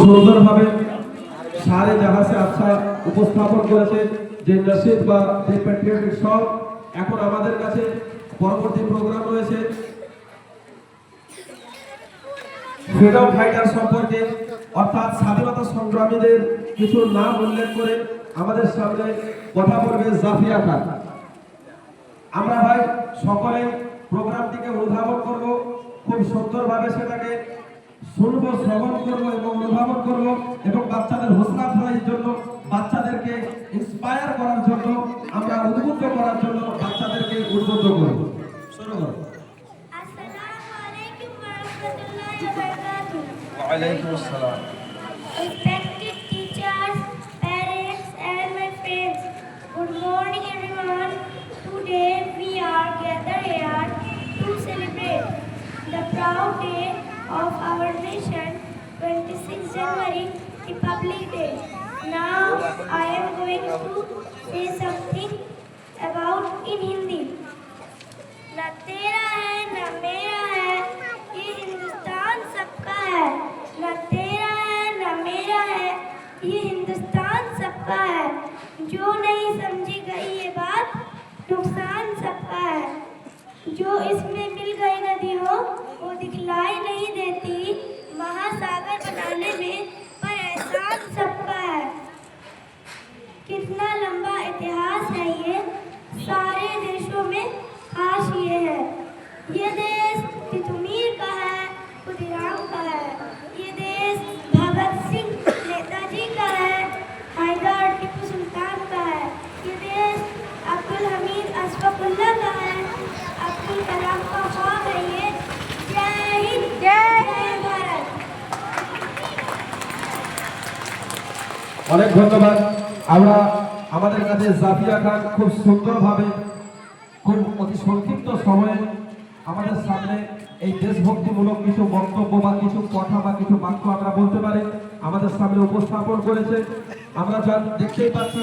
সুন্দরভাবে সারে জাহাজে আচ্ছা উপস্থাপন করেছে যে নসিব বা যে প্যাট্রিয়টিক সং। এখন আমাদের কাছে পরবর্তী প্রোগ্রাম রয়েছে ফ্রিডম ফাইটার সম্পর্কে, অর্থাৎ স্বাধীনতা সংগ্রামীদের কিছু নাম উল্লেখ করে আমাদের সামনে কথা বলবে জাফিয়া খান। আমরা ভাই সকলে প্রোগ্রামটিকে অনুধাবন করব, খুব সুন্দরভাবে সেটাকে শুনবো, শ্রবণ করবো এবং অনুধাবন করবো, এবং বাচ্চাদের হৌসলা আফজাইয়ের জন্য, বাচ্চাদেরকে ইন্সপায়ার করার জন্য, আমরা উদ্বুদ্ধ করার জন্য বাচ্চাদেরকে উদ্বুদ্ধ করব। শুরু করব। আসসালামু আলাইকুম ওয়া রাহমাতুল্লাহি ওয়া বারাকাতুহু। ওয়া আলাইকুম আসসালাম। Respected teachers, parents and my friends, good morning everyone. Today we are gathered here to celebrate the proud day of our nation, 26 January, Republic Day. Now I am going to say something about in Hindi. ना तेरा है ना मेरा है, ये हिंदुस्तान सबका है। ना तेरा है ना मेरा है, ये हिंदुस्तान सबका है। जो नहीं समझी गई ये बात, नुकसान सबका है। जो इसमें मिल गई नदी हो वो दिखलाई नहीं देती, महासागर बनाने में पर एहसान सबका है। कितना लंबा इतिहास है ये, सारे देशों में खास ये है। ये देश तितुमीर का है, खुदीराम का है। ये देश भगत सिंह नेताजी का है, हैदर टीपू सुल्तान का है। ये देश अब्दुल हमीद अशफाकुल्ला का है, अब्दुल कलाम का ख्वाब है ये। जय हिंद, जय भारत। অনেক ধন্যবাদ। আমরা আমাদের কাছে জাফিয়া খান খুব সুন্দরভাবে, খুব অতি সংক্ষিপ্ত সময়ে আমাদের সামনে এই দেশভক্তিমূলক কিছু বক্তব্য বা কিছু কথা বা কিছু বাক্য আমরা বলতে পারি আমাদের সামনে উপস্থাপন করেছে। আমরা যা দেখতেই পাচ্ছি